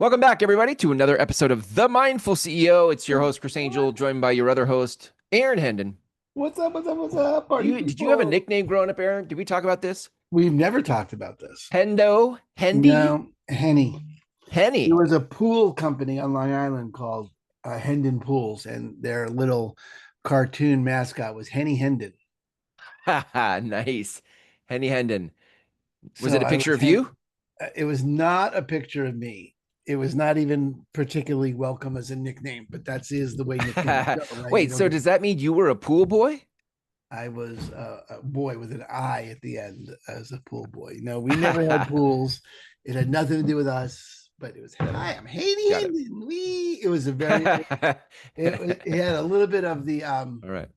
Welcome back, everybody, to another episode of The Mindful CEO. It's your host, Chris Angel, joined by your other host, Aaron Hendon. What's up? What's up? What's up, party Did you have a people? nickname growing up, Aaron? Did we talk about this? We've never talked about this. Hendo? Hendy? No, Henny. There Henny? was a pool company on Long Island called Hendon Pools, and their little cartoon mascot was Henny Hendon. Haha, nice. Henny Hendon. Was So it a I picture was of you? it was not a picture of me. It was not even particularly welcome as a nickname, but that's is the way nicknames go, right? You Wait, don't so get. does that mean you were a pool boy? I was a boy with an I at the end as a pool boy. No, we never had pools. It had nothing to do with us, but it was, Never. hi, I'm Haiti. Got it. And it was a very, it had a little bit of the, All right.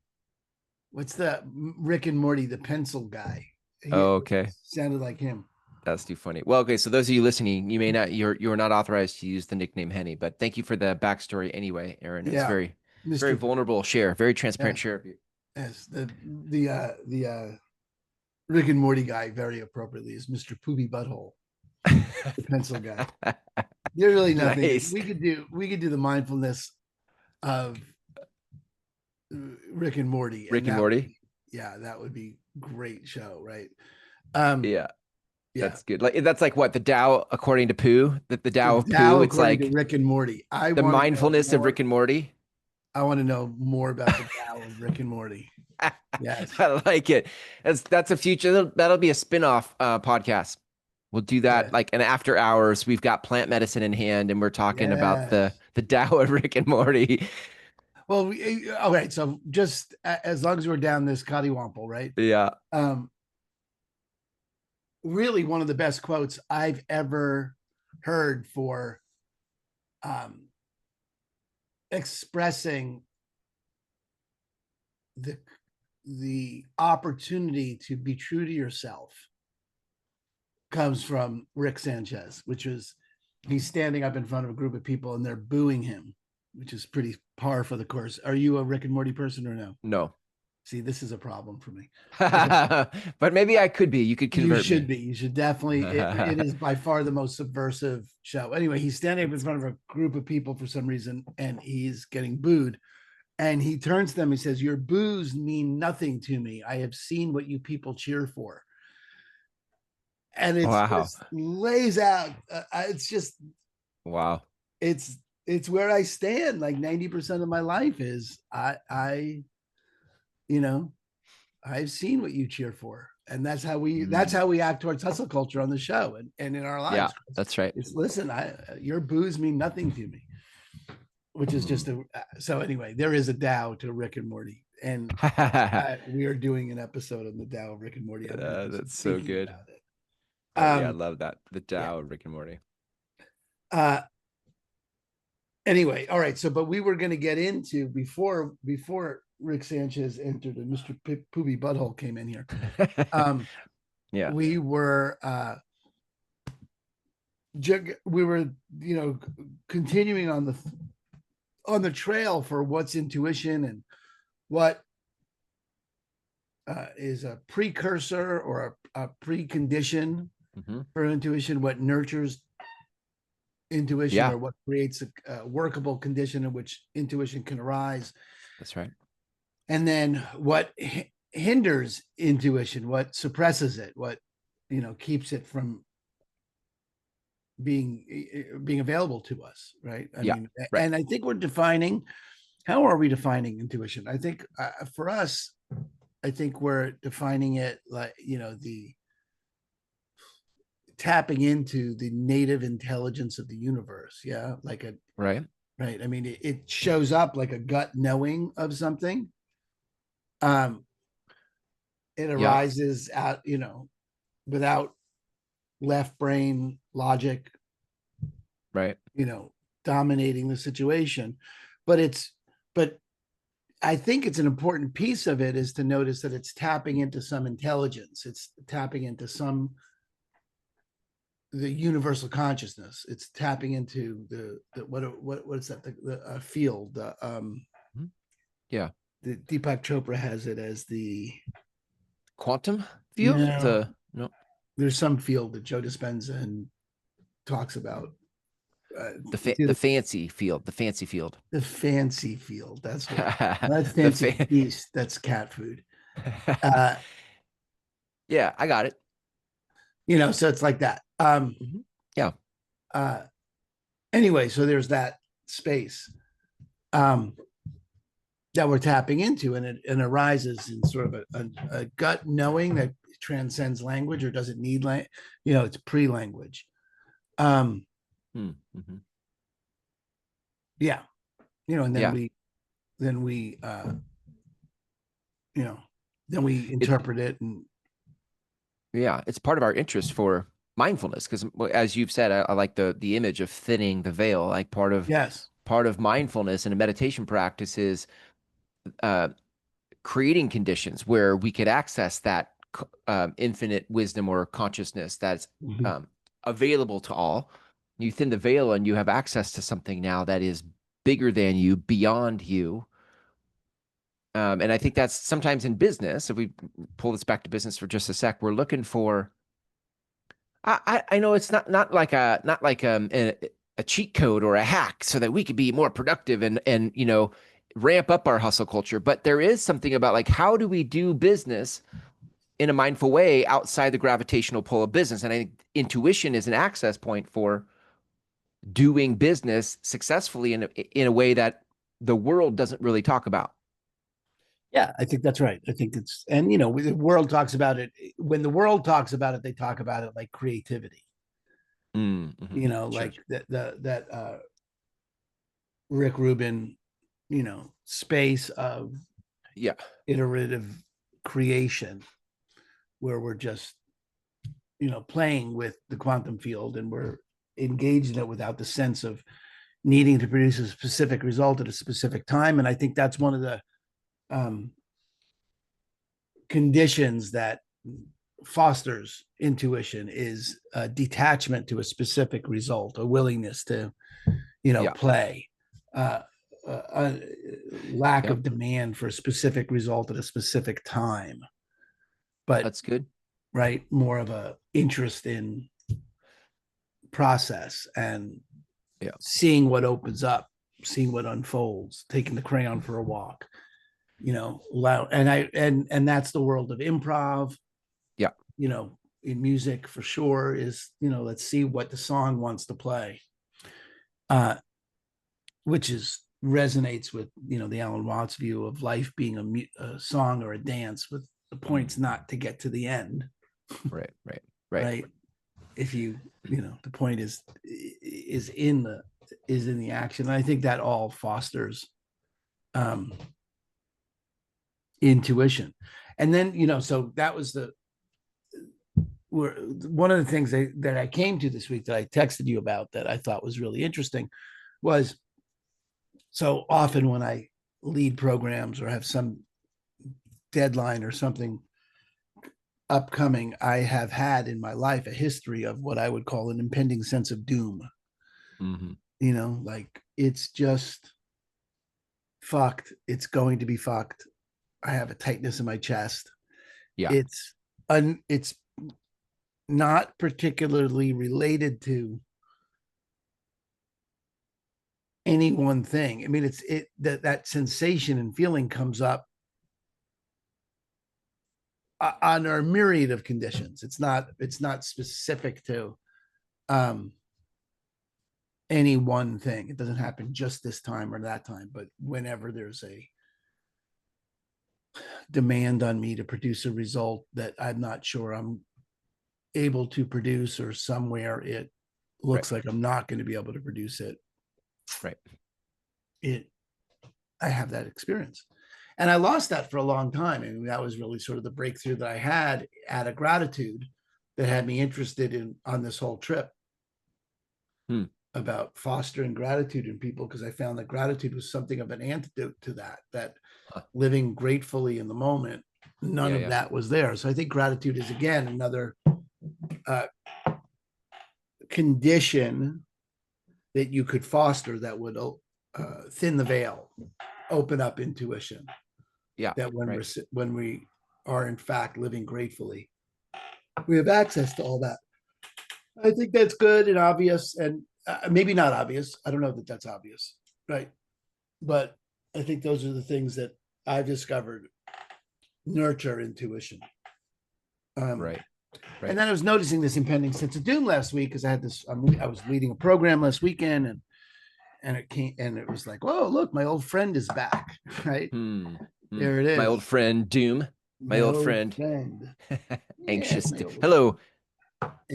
what's the Rick and Morty, the pencil guy. He Oh, okay. sounded like him. That's too funny. Well, okay, so those of you listening, you're not authorized to use the nickname Henny, but thank you for the backstory anyway, Aaron. It's Yeah. very Mr. vulnerable share, very transparent Yeah. share of you. Yes. The Rick and Morty guy, very appropriately, is Mr. Poopy Butthole, the pencil guy. There's really nothing. Nice. We could do the mindfulness of Rick and Morty, Rick and and Morty. yeah, that would be great show, right? Um, Yeah, yeah, that's good. Like that's like what the Tao according to Pooh, the the Tao of Tao Pooh. It's according to like Rick and Morty. the mindfulness of Rick and Morty. I want to know more about the Tao of Rick and Morty. Yes, I like it. That's a future. That'll be a spin-off podcast. We'll do that yes, like an after hours. We've got plant medicine in hand, and we're talking about yes. the Tao of Rick and Morty. Well, okay. So just as long as we're down this cottywomple, right? Yeah. Um, really, one of the best quotes I've ever heard for um, expressing the opportunity to be true to yourself comes from Rick Sanchez, which is he's standing up in front of a group of people and they're booing him, which is pretty par for the course. Are you a Rick and Morty person or no? No. See, this is a problem for me. But maybe I could be. You could You convert should me. be. You should definitely. It is by far the most subversive show. Anyway, he's standing up in front of a group of people for some reason, and he's getting booed. And he turns to them and says, "Your boos mean nothing to me. I have seen what you people cheer for." And it's Wow. just lays out. It's just Wow. it's it's where I stand. Like 90% of my life is I you know I've seen what you cheer for, and that's Mm. how we act towards hustle culture on the show and in our Yeah, lives. that's right. It's listen, your boos mean nothing to me, which is just Mm. a so anyway. There is a Tao to Rick and Morty, and we are doing an episode on the Tao of Rick and Morty. I've been just That's so thinking good. about it. Yeah, I Um, love that. The yeah. Tao of Rick and Morty. Uh, anyway, all right. So, but we were going to get into before Rick Sanchez entered and Mr. Poopy Butthole came in here. Um, Yeah. we were we were continuing on the trail for what's intuition and what is a precursor or a precondition Hmm. for intuition, what nurtures intuition, Yeah, or what creates a workable condition in which intuition can arise, that's right. and then what hinders intuition, what suppresses it, what keeps it from being available to us, right? I Yeah, mean, right. and I think we're defining, how are we defining intuition? I think for us, I think we're defining it like the tapping into the native intelligence of the universe. Yeah, like a Right. right. I mean, it shows up like a gut knowing of something. Um, it Yeah, arises out, without left brain logic, right. you know, dominating the situation. But but I think it's an important piece of it is to notice that it's tapping into some intelligence. It's tapping into the universal consciousness. It's tapping into the what's that, the field. Mhm. Yeah. The Deepak Chopra has it as the Quantum field? no. No. There's some field that Joe Dispenza and talks about. it's either the fancy field, the fancy field. the fancy field. That's what that's The fancy fan. feast. That's cat food. Uh, Yeah, I got it. so it's like that. Mhm. Yeah. Uh, anyway, so there's that space um, that we're tapping into, and it arises in sort of a gut knowing that transcends language or doesn't need language. It's pre-language. Um, Mm-hmm. yeah, and Yeah. then we, you know, then we It, interpret it, and yeah, it's part of our interest for mindfulness because, as you've said, I like the image of thinning the veil. Like yes, part of mindfulness and a meditation practice is uh, creating conditions where we could access that infinite wisdom or consciousness that's mm-hmm. um, available to all. You thin the veil and you have access to something now that is bigger than you, beyond you. And I think that's sometimes in business. If we pull this back to business for just a sec, we're looking for. I know it's not like a cheat code or a hack so that we could be more productive and ramp up our hustle culture. But there is something about like how do we do business in a mindful way outside the gravitational pull of business? And I think intuition is an access point for doing business successfully in a way that the world doesn't really talk about. Yeah, I think that's right. I think it's, and the world talks about it. When the world talks about it, they talk about it like creativity. Mm-hmm. Sure. Like that Rick Rubin, space of Yeah. iterative creation, where we're just playing with the quantum field, and we're engaged in it without the sense of needing to produce a specific result at a specific time. And I think that's one of the um, conditions that fosters intuition is a detachment to a specific result, a willingness to Yeah. play, uh, a lack Yeah. of demand for a specific result at a specific time, but That's good. right, more of a interest in process and Yeah. seeing what opens up, seeing what unfolds, taking the crayon for a walk, loud. And that's the world of improv, Yeah. in music for sure, is, let's see what the song wants to play. Uh, which is resonates with, the Alan Watts view of life being a song or a dance, with the point's not to get to the end, Right. Right. Right. right? If the point is in the action. And I think that all fosters um intuition. And then, so that was one of the things that I came to this week that I texted you about that I thought was really interesting was, so often when I lead programs or have some deadline or something upcoming, I have had in my life a history of what I would call an impending sense of doom. Mm-hmm. Like it's just fucked. It's going to be fucked. I have a tightness in my chest. Yeah. It's not particularly related to any one thing. I mean, that sensation and feeling comes up on a myriad of conditions. It's not specific to um any one thing. It doesn't happen just this time or that time, but whenever there's a demand on me to produce a result that I'm not sure I'm able to produce, or somewhere it Right. looks like I'm not going to be able to produce it, Right. it I have that experience. And I lost that for a long time. And that was really sort of the breakthrough that I had out of gratitude that had me interested in on this whole trip Hmm. about fostering gratitude in people, because I found that gratitude was something of an antidote to that Huh. living gratefully in the moment. None Yeah. of Yeah. that was there. So I think gratitude is, again, another uh, condition that you could foster that would thin the veil, open up intuition. Yeah. That Right. when we are in fact living gratefully, we have access to all that. I think that's good and obvious, and maybe not obvious. I don't know that that's obvious, right? But I think those are the things that I've discovered nurture intuition. Right. Right. And then I was noticing this impending sense of doom last week because I had this. I was leading a program last weekend, and it came, and it was like, oh, look, my old friend is back, right? There it My is. old friend Doom. My old friend. Yes, Anxious. my old Hello,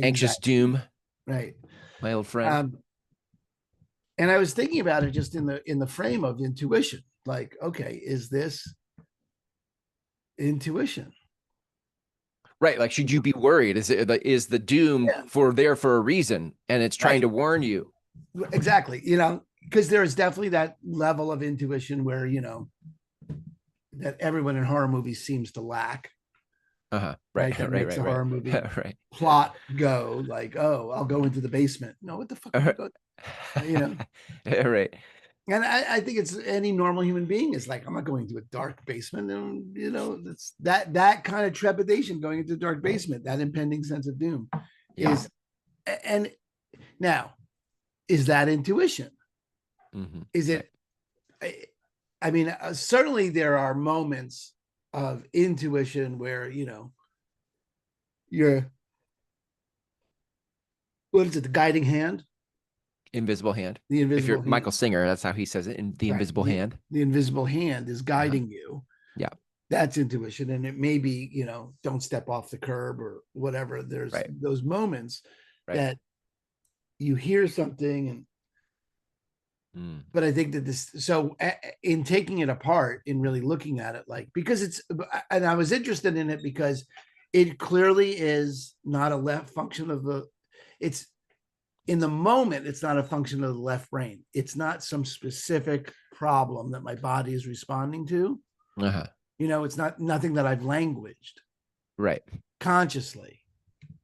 anxious anxiety. Doom. Right. My old friend. And I was thinking about it just in the frame of intuition. Like, okay, is this intuition? Right. Like, should you be worried? Is the doom Yeah. for a reason, and it's trying Right. to warn you? Exactly. Because there's definitely that level of intuition where, that everyone in horror movies seems to lack. Right. Right. That Right. makes Right. a Right. horror movie Right. plot go like, oh, I'll go into the basement. No, what the fuck would you go? Right. And I think it's any normal human being is like, I'm not going to a dark basement. And, that's that kind of trepidation going into a dark basement, that impending sense of doom is, and now, is that intuition? Is it, I mean, certainly there are moments of intuition where, you're, what is it? The guiding hand, Invisible hand. the If you're invisible hand, Michael Singer, that's how he says it, in the right? invisible hand. The invisible hand is guiding you. Yeah. That's intuition. And it may be, don't step off the curb or whatever. There's those moments that you hear something but I think that so in taking it apart, in really looking at it, like, because and I was interested in it because it clearly is not a left function of it's in the moment, it's not a function of the left brain. It's not some specific problem that my body is responding to. It's nothing that I've languaged consciously.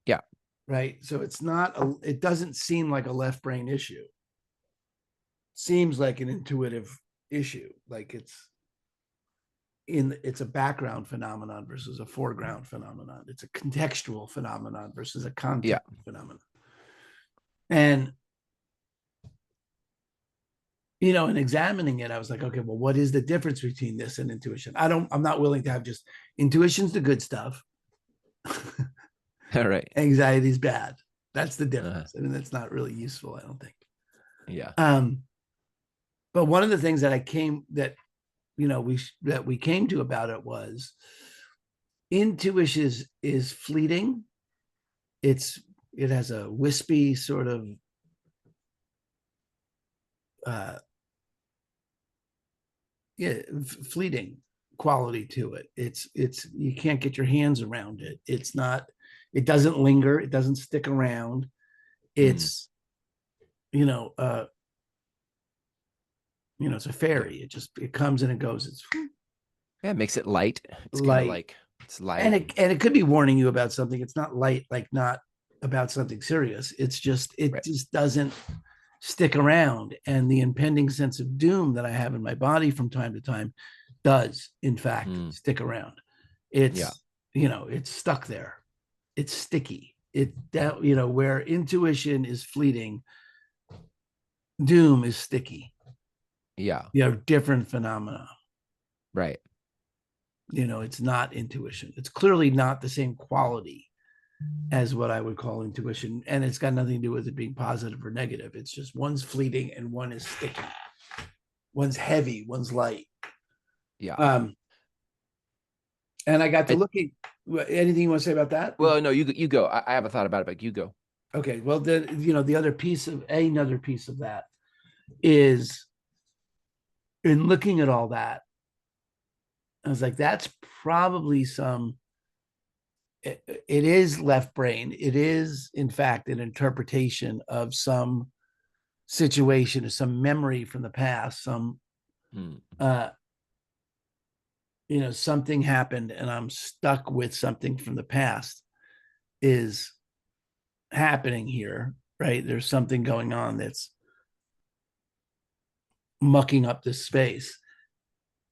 Yeah. Right. So it doesn't seem like a left brain issue. Seems like an intuitive issue. Like it's a background phenomenon versus a foreground phenomenon. It's a contextual phenomenon versus a context phenomenon. And, in examining it, I was like, okay, well, what is the difference between this and intuition? I'm not willing to have just intuition's the good stuff. All right. Anxiety is bad. That's the difference. I mean, that's not really useful, I don't think. Yeah. But one of the things that we came to about it was intuition is fleeting. It has a wispy sort of fleeting quality to it. It's you can't get your hands around it. It doesn't linger, it doesn't stick around. It's it's a fairy. It comes and it goes. It makes it light. It's light. Kind of like it's light. And it could be warning you about something. It's not light, like not about something serious. It's just just doesn't stick around. And the impending sense of doom that I have in my body from time to time does, in fact, stick around. It's it's stuck there. It's sticky. Where intuition is fleeting, doom is sticky. Yeah. Different phenomena. Right. It's not intuition. It's clearly not the same quality as what I would call intuition. And it's got nothing to do with it being positive or negative. It's just one's fleeting and one is sticky. One's heavy, one's light. Yeah. And I got to look at anything you want to say about that? Well, no, you go. I have a thought about it, but you go. Okay. Well, then, the other piece of another piece of that is, in looking at all that, I was like, that's probably it is left brain. It is, in fact, an interpretation of some situation or some memory from the past, something happened and I'm stuck with something from the past is happening here, right? There's something going on that's mucking up this space,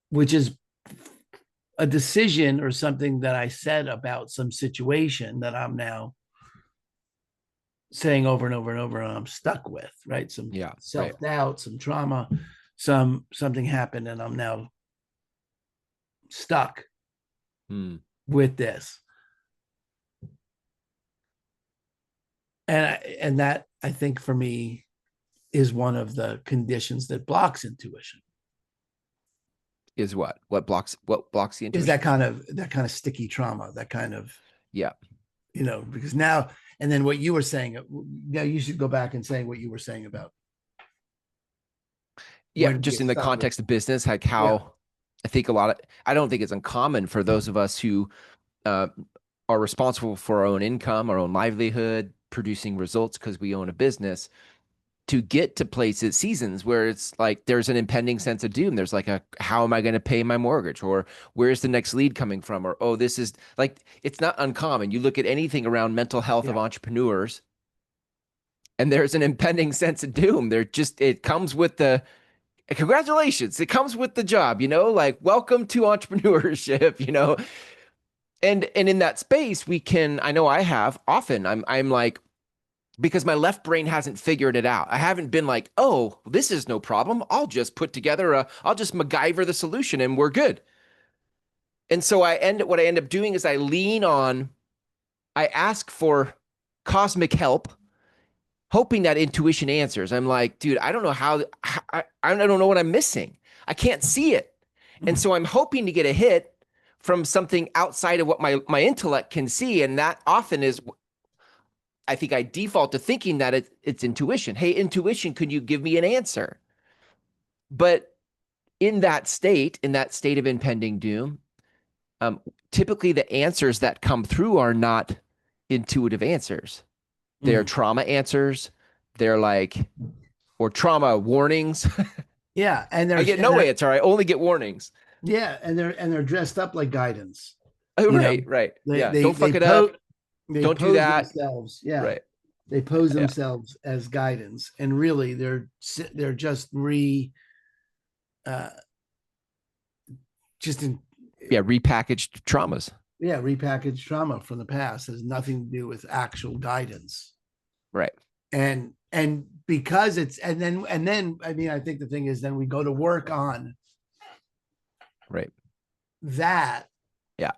which is a decision or something that I said about some situation that I'm now saying over and over and over, and I'm stuck with, right? Some Yeah. Right. self-doubt, some trauma, something happened, and I'm now stuck Hmm. with this. And that, I think, for me, is one of the conditions that blocks intuition. Is what blocks the Is intuition? that kind of sticky trauma, that kind of, Yeah. because now, and then what you were saying, now you should go back and say what you were saying about Yeah. when we Just get in the stuck with. context of business, like Yeah, how I think I don't think it's uncommon for those of us who uh, are responsible for our own income, our own livelihood, producing results because we own a business, to get to places, seasons where it's like there's an impending sense of doom. There's like how am I going to pay my mortgage? Or where's the next lead coming from? Or, oh, this is like, it's not uncommon. You look at anything around mental health of yeah, entrepreneurs, and there's an impending sense of doom. It comes with congratulations. It comes with the job, like welcome to entrepreneurship. And in that space, I know I have often, I'm like, because my left brain hasn't figured it out. I haven't been like, oh, this is no problem. I'll just MacGyver the solution and we're good. And so what I end up doing is I ask for cosmic help, hoping that intuition answers. I'm like, dude, I don't know I don't know what I'm missing. I can't see it. And so I'm hoping to get a hit from something outside of what my intellect can see. And that often is, I think I default to thinking that it's intuition. Hey, intuition, could you give me an answer? But in that state of impending doom, um, typically the answers that come through are not intuitive answers. They're mm. trauma answers. They're like, or trauma warnings. Yeah, I get no answer. I only get warnings. and they're dressed up like guidance. Oh, You know, right, right. they Yeah. they Don't they fuck it pose up. they Don't do pose that. themselves. Yeah, Right. they pose Yeah. themselves as guidance, and really they're just uh just in Yeah. Repackaged traumas. yeah, repackaged trauma from the past. Has nothing to do with actual guidance. Right. And because it's and then I mean, I think the thing is, then we go to work on Right. that Yeah.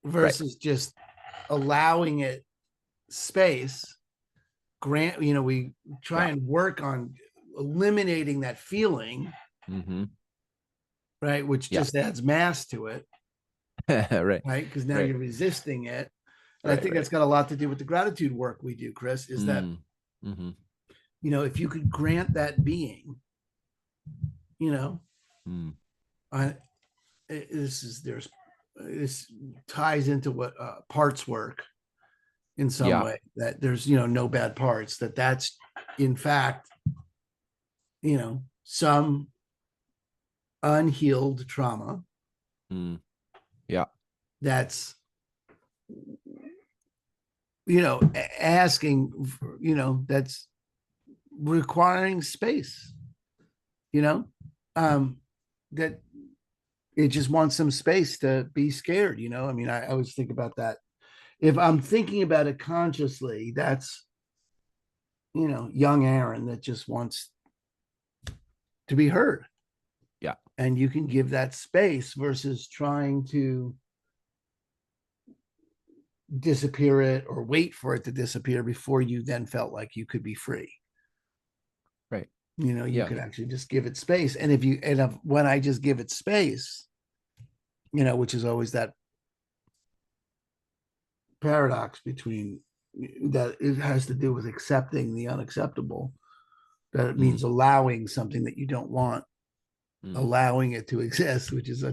Right. versus just allowing it space. We try Yeah. and work on eliminating that feeling, Mm-hmm. right, which Yeah. just adds mass to it, Right. right, because now Right. you're resisting it. And I Right. think Right. that's got a lot to do with the gratitude work we do, Chris. Is that, Mm. Mm-hmm. if you could grant that being, you know Mm. I, this is there's this ties into what parts work in some Yeah. way, that there's no bad parts, that's in fact some unhealed trauma Mm. Yeah. that's asking that's requiring space, you know um that it just wants some space to be scared. I mean, I always think about that. If I'm thinking about it consciously, that's young Aaron that just wants to be heard, Yeah. and you can give that space versus trying to disappear it or wait for it to disappear before you then felt like you could be free. Right. You Yeah. could actually just give it space. And when I just give it space, which is always that paradox between that, it has to do with accepting the unacceptable, that it Mm. means allowing something that you don't want, Mm. allowing it to exist, which is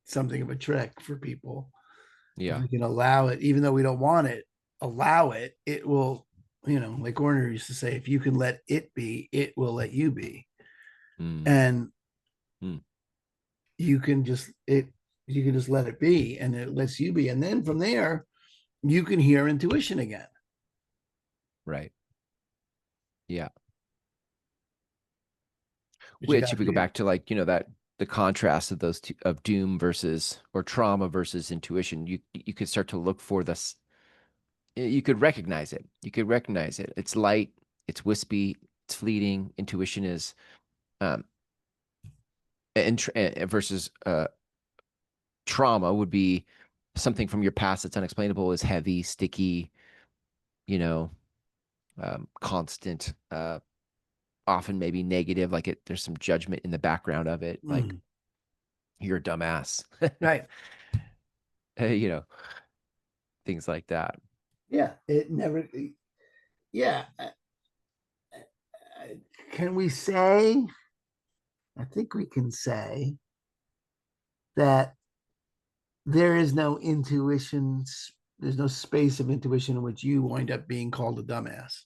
something of a trick for people. If Yeah. we can allow it, even though we don't want it, allow it, it will, like Warner used to say, if you can let it be, it will let you be. Mm. And Mm. you can just let it be, and it lets you be. And then from there, you can hear intuition again. Right. Yeah. But you Which, got if we go to, back to like, that the contrast of those two, of doom versus or trauma versus intuition, you could start to look for this. you could recognize it. You could recognize it. It's light, it's wispy, it's fleeting. Intuition is um versus trauma would be something from your past that's unexplainable, is heavy, sticky, you know, constant, often maybe negative, like there's some judgment in the background of it, like Mm. you're a dumbass, Right. you know, things like that. Yeah. It never. Yeah. Can we say? I think we can say that there is no intuition. There's no space of intuition in which you wind up being called a dumbass.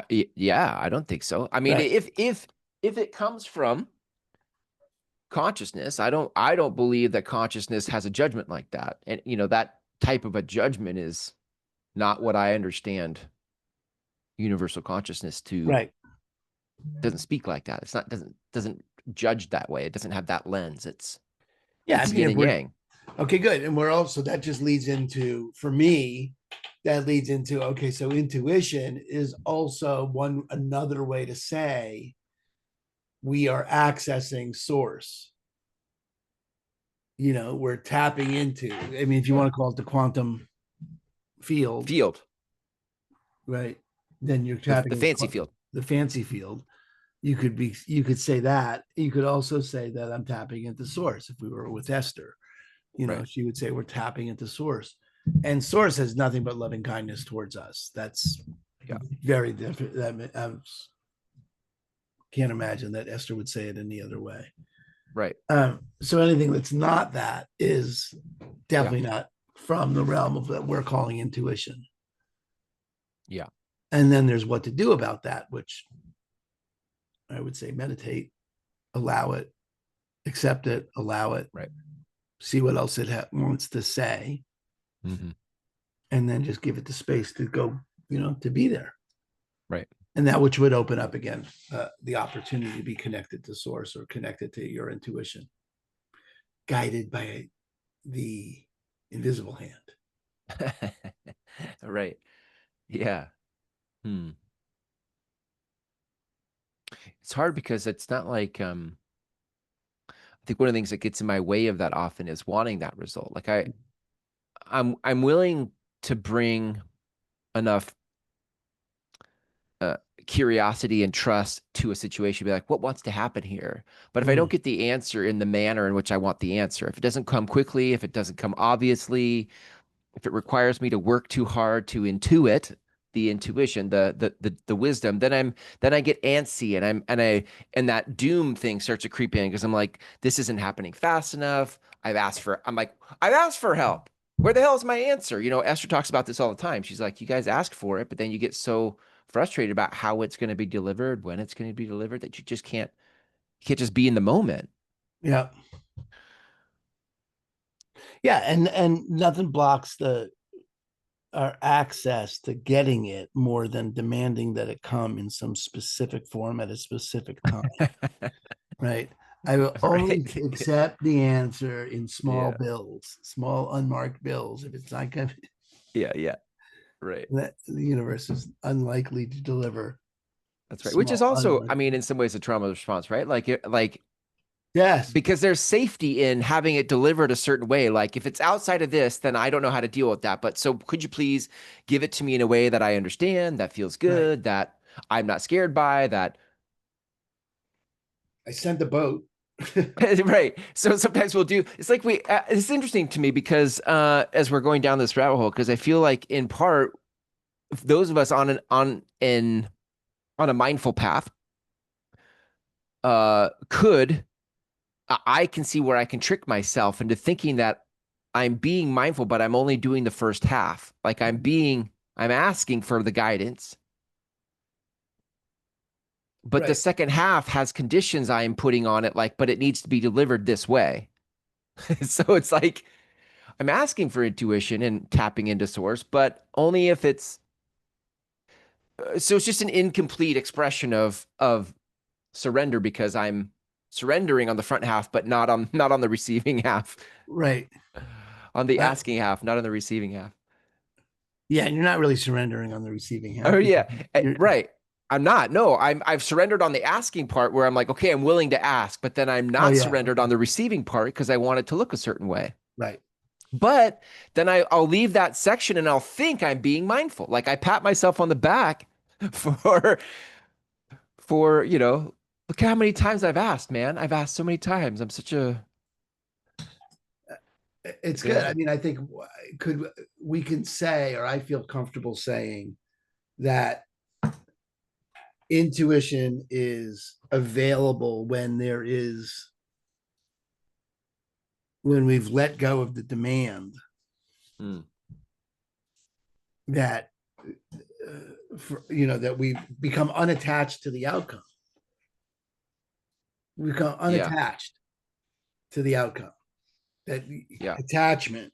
Yeah, I don't think so. I mean, Right. if it comes from consciousness, I don't believe that consciousness has a judgment like that. And that type of a judgment is not what I understand universal consciousness to. Right. Doesn't speak like that. It's not doesn't judge that way. It doesn't have that lens. It's Yeah. I it's mean, yin if and we're yang. okay, good. And we're also, that just leads into, for me, that leads into, okay, so intuition is also another way to say we are accessing source. We're tapping into, I mean, if you Yeah. want to call it the quantum field, Field, right? Then you're the tapping into fancy field. the fancy field. You could say that. You could also say that I'm tapping into source. If we were with Esther, Right. she would say we're tapping into source. And source has nothing but loving kindness towards us. That's Yeah. very different. I can't imagine that Esther would say it any other way. Right. So anything that's not that is Yeah. definitely not from the realm of what we're calling intuition. Yeah. And then there's what to do about that, which I would say meditate, allow it, accept it, allow it, Right. see what else it wants to say, Hmm. and then just give it the space to go, to be there. Right. And that which would open up again the opportunity to be connected to source or connected to your intuition, guided by the invisible hand. Right. Yeah. Hmm. It's hard because it's not like I think one of the things that gets in my way of that often is wanting that result. Like I'm willing to bring enough uh, curiosity and trust to a situation, be like, what wants to happen here? But if I don't Mm, get the answer in the manner in which I want the answer, if it doesn't come quickly, if it doesn't come obviously, if it requires me to work too hard to intuit the intuition, the wisdom, then I get antsy and that doom thing starts to creep in because I'm like, this isn't happening fast enough. I've asked for help. Where the hell is my answer? Esther talks about this all the time. She's like, you guys ask for it, but then you get so frustrated about how it's going to be delivered, when it's going to be delivered, that you can't just be in the moment. yeah, yeah, and nothing blocks the our access to getting it more than demanding that it come in some specific form at a specific time. Right. I will only Right. accept the answer in small Yeah. bills, small unmarked bills. If it's not going to, Yeah. Yeah. Right. that the universe is unlikely to deliver That's right. Which is small also, I unmarked. mean, in some ways, a trauma response, right? Like Yes. because there's safety in having it delivered a certain way. Like if it's outside of this, then I don't know how to deal with that. But so could you please give it to me in a way that I understand, that feels Right. good, that I'm not scared by, that I sent the boat. right. So sometimes we'll do, it's like it's interesting to me because as we're going down this rabbit hole, because I feel like in part, those of us on a mindful path could I can see where I can trick myself into thinking that I'm being mindful, but I'm only doing the first half. Like I'm asking for the guidance, but the Right. second half has conditions I am putting on it, like, but it needs to be delivered this way. So it's like I'm asking for intuition and tapping into source, but only if so it's just an incomplete expression of surrender because I'm surrendering on the front half, but not on the receiving half. Right. On the Uh, asking half, not on the receiving half. Yeah, and you're not really surrendering on the receiving Oh end. yeah, You're, right. I'm not. No, I've surrendered on the asking part where I'm like, okay, I'm willing to ask, but then I'm oh not yeah, surrendered on the receiving part because I want it to look a certain way. right. But then I'll leave that section and I'll think I'm being mindful. Like I pat myself on the back for look how many times I've asked, man. I've asked so many times. I'm such a It's good. I mean, I think could we can say, or I feel comfortable saying that intuition is available when we've let go of the demand mm, that that we become unattached to the outcome. We become yeah, unattached to the outcome. That yeah. attachment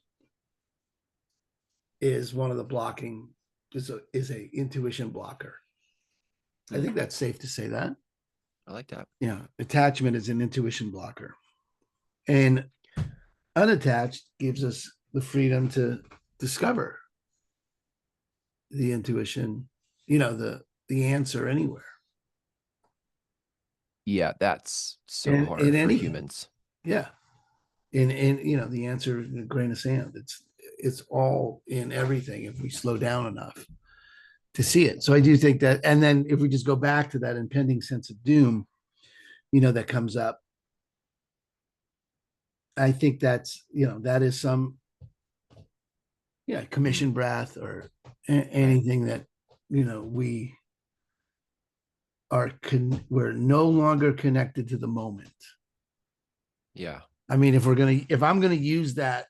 is one of the blocking is a intuition blocker. I Mm, think that's safe to say that. I like that. Yeah, attachment is an intuition blocker, and unattached gives us the freedom to discover the intuition, the answer anywhere Yeah, that's so in hard for anything. humans. Yeah, in the answer is a grain of sand. It's all in everything if we slow down enough to see it. So I do think that, and then if we just go back to that impending sense of doom, that comes up, I think that is some, yeah, Mm, commission breath or right. anything that, we we're no longer connected to the moment. Yeah. I mean, if I'm gonna use that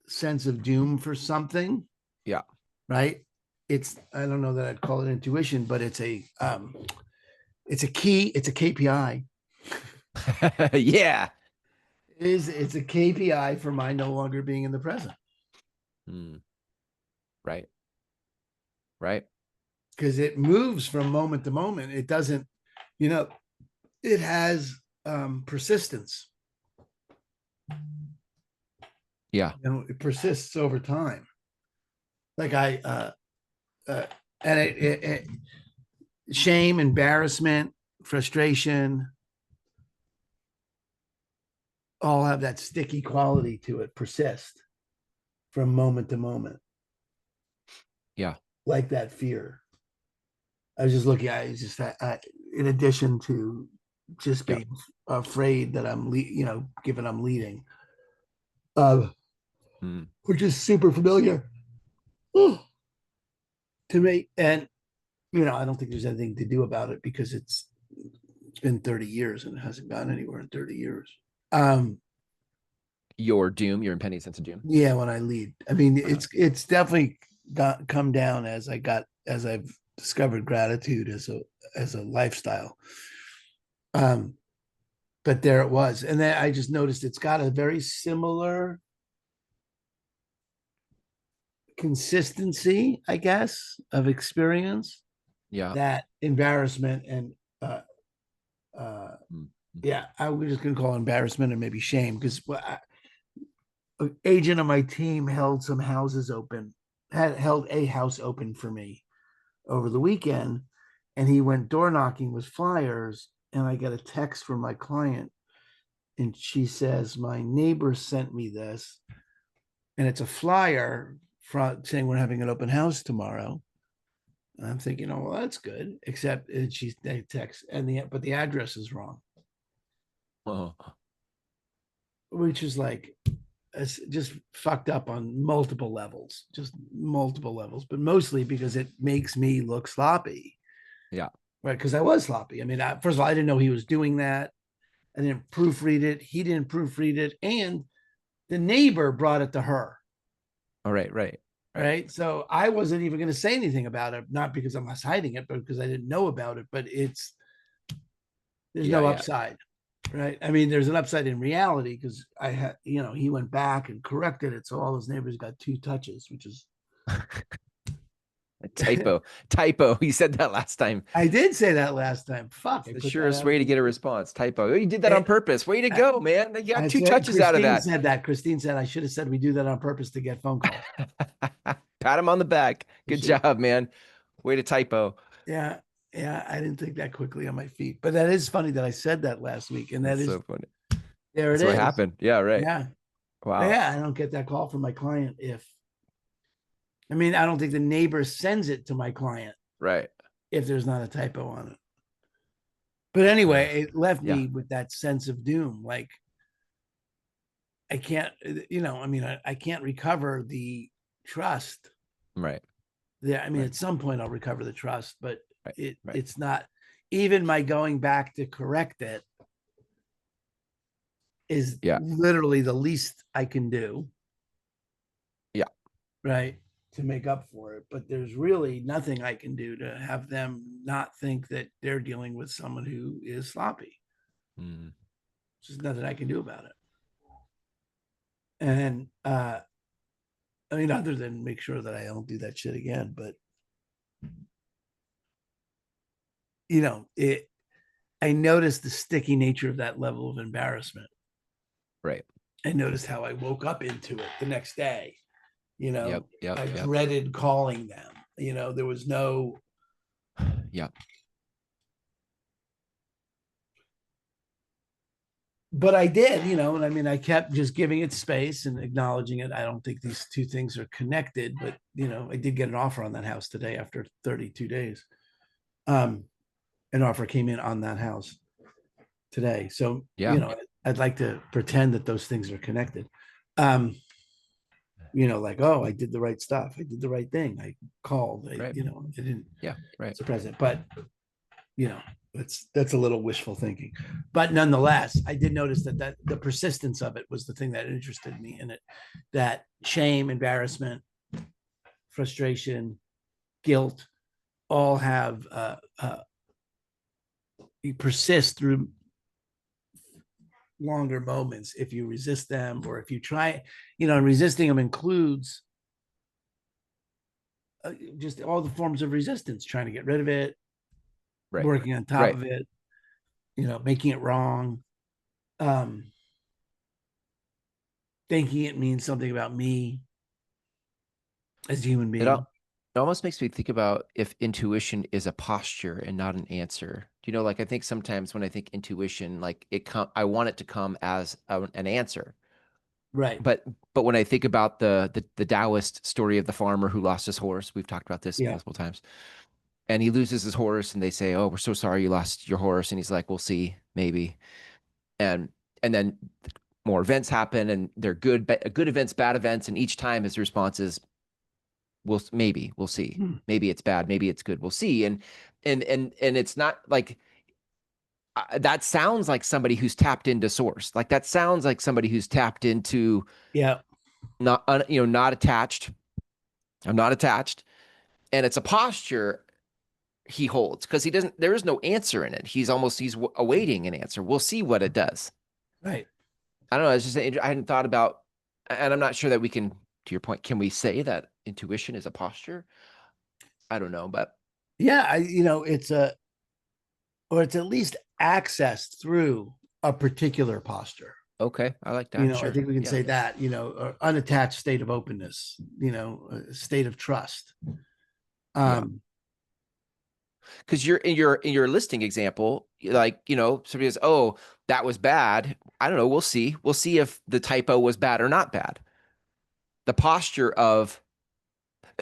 sense of doom for something, Yeah. right? I don't know that I'd call it intuition, but it's a key, it's a KPI. Yeah. It's a KPI for my no longer being in the present. Mm, right. Right. Because it moves from moment to moment. It doesn't, you know, it has persistence. Yeah. It persists over time. Like uh and shame, embarrassment, frustration, all have that sticky quality to it, persist from moment to moment, Yeah. like that fear. I was just looking at it, just in addition to just Yeah. being afraid that given I'm leading, uh, Mm, which is super familiar to me. And, I don't think there's anything to do about it because it's been 30 years and it hasn't gone anywhere in 30 years. Um, your doom, your impending sense of doom. yeah, when I lead, I mean, Uh-huh. it's definitely come down as I've discovered gratitude as a lifestyle. Um, but there it was, and then I just noticed it's got a very similar consistency, I guess, of experience, Yeah. that embarrassment and uh uh Mm, mm. yeah, I was just gonna call it embarrassment and maybe shame because an agent of my team held some houses open, had held a house open for me over the weekend, and he went door knocking with flyers, and I got a text from my client, and she says, my neighbor sent me this, and it's a flyer saying we're having an open house tomorrow. And I'm thinking, oh, well, that's good. Except they text but the address is wrong, Oh, which is like it's just fucked up on multiple levels, just multiple levels, but mostly because it makes me look sloppy, yeah. right? Because I was sloppy. I mean, first of all, I didn't know he was doing that. I didn't proofread it. He didn't proofread it, and the neighbor brought it to her. All right. Right. Right. Right. So I wasn't even going to say anything about it, not because I'm hiding it, but because I didn't know about it. But there's Yeah. no Yeah. upside. Right. I mean, there's an upside in reality because he went back and corrected it. So all his neighbors got two touches, which is, A typo. Typo. You said that last time. I did say that last time. Fuck. It's I the put that surest out. way to get a response. Typo. Oh, you did that on It, purpose. Way to I, go, man. You got I two said, touches out of Christine that. said that. Christine said, I should have said we do that on purpose to get phone calls. Pat him on the back. You Good should. job, man. Way to typo. Yeah. Yeah. I didn't think that quickly on my feet, but that is funny that I said that last week. And that That's is, so funny. there it That's what is. happened. Yeah, right. Yeah. Wow. Yeah. I don't get that call from my client I mean, I don't think the neighbor sends it to my client Right. if there's not a typo on it. But Uh, anyway, it left yeah. me with that sense of doom. Like, I can't, I mean, I can't recover the trust. Right. Yeah, I mean, Right. at some point I'll recover the trust, but Right. it Right. it's not even my going back to correct it is Yeah. literally the least I can do, Yeah. right? To make up for it. But there's really nothing I can do to have them not think that they're dealing with someone who is sloppy. Mm. There's nothing I can do about it. And I mean, other than make sure that I don't do that shit again, but it I noticed the sticky nature of that level of embarrassment. Right. I noticed how I woke up into it the next day. You Yep. know, Yep. I Yep. dreaded calling them. There was no, Yep. but I did, and I mean, I kept just giving it space and acknowledging it. I don't think these two things are connected, but, I did get an offer on that house today after 32 days. Um, an offer came in on that house today. So, Yeah. I'd like to pretend that those things are connected. Um, like, oh, I did the right stuff. I did the right thing. I called. Right. I didn't Yeah. Right. surprise it, but you know, that's a little wishful thinking. But nonetheless, I did notice that the persistence of it was the thing that interested me in it. That shame, embarrassment, frustration, guilt, all have you persist through longer moments if you resist them or if you try, and resisting them includes just all the forms of resistance, trying to get rid of it, Right. working on top Right. of it, making it wrong, um, thinking it means something about me as a human It being. all it almost makes me think about if intuition is a posture and not an answer. Like I think sometimes when I think intuition, like I want it to come as an answer. Right. But when I think about the Taoist story of the farmer who lost his horse, we've talked about this Yeah. multiple times, and he loses his horse, and they say, "Oh, we're so sorry you lost your horse," and he's like, "We'll see, maybe." And then more events happen, and they're good events, bad events, and each time his response is, we'll see, Hmm. maybe it's bad, maybe it's good, we'll see." And it's not like that sounds like somebody who's tapped into source. Like that sounds like somebody who's tapped into Yeah. not attached. I'm not attached. And it's a posture he holds because there is no answer in it. He's awaiting an answer. We'll see what it does. Right. I don't know. It's just, I hadn't thought about, and I'm not sure that we can, to your point, can we say that intuition is a posture? I don't know, but Yeah. It's at least accessed through a particular posture. okay. I like that. I Sure. think we can Yeah. say that, unattached state of openness, a state of trust. Yeah. Um, Because you're in your listing example, like, somebody says, "Oh, that was bad." I don't know. We'll see. We'll see if the typo was bad or not bad. The posture of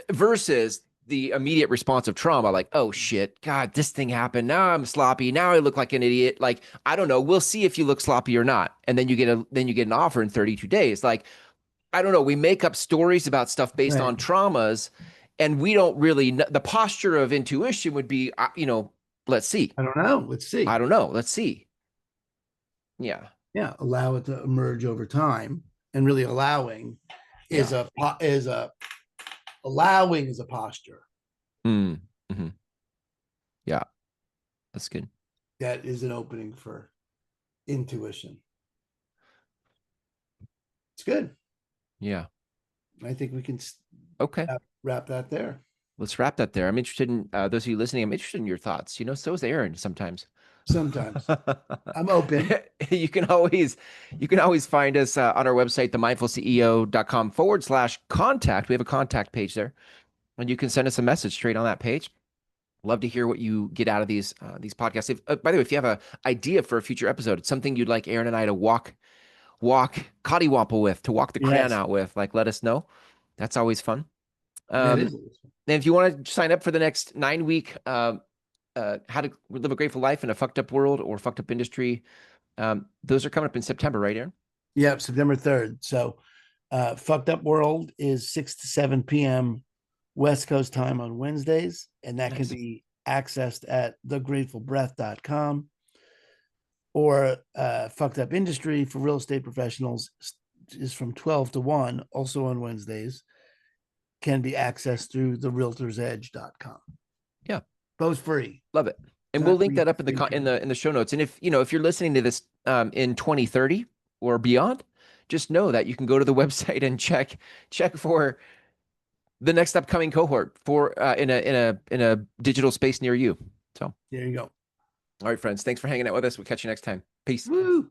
versus the immediate response of trauma, like, "Oh shit, God, this thing happened. Now I'm sloppy. Now I look like an idiot." Like, I don't know. We'll see if you look sloppy or not. And then you get an offer in 32 days. Like, I don't know. We make up stories about stuff based right. on traumas, and we don't really know. The posture of intuition would be, let's see. I don't know. Let's I see. don't know. Let's see. Yeah. Yeah. Allow it to emerge over time, and really Yeah. is a allowing is a posture Mm. Hmm. Yeah. That's good. that is an opening for intuition. It's good. Yeah. I think we can Okay. wrap that there. Let's wrap that there. I'm interested in those of you listening. I'm interested in your thoughts. So is Aaron sometimes. Sometimes I'm open. You can always find us on our website, themindfulceo.com/contact. We have a contact page there, and you can send us a message straight on that page. Love to hear what you get out of these podcasts. By the way, if you have an idea for a future episode, it's something you'd like Aaron and I to walk cottywomple with, to walk the crayon Yes, out with, like, let us know. That's always fun. that Um, is. and if you want to sign up for the next 9-week how to live a grateful life in a fucked up world or fucked up industry, those are coming up in September, right, Aaron? Yep, September 3rd. So Fucked Up World is 6 to 7 p.m. West Coast time on Wednesdays, and that can Nice. be accessed at thegratefulbreath.com, or Fucked Up Industry for real estate professionals is from 12 to 1, also on Wednesdays, can be accessed through therealtorsedge.com. Yeah. Both free. Love it. And we'll link that up in the show notes. And if you're listening to this in 2030 or beyond, just know that you can go to the website and check for the next upcoming cohort for in a digital space near you. So there you go. all right, friends, thanks for hanging out with us. We'll catch you next time. Peace. Woo!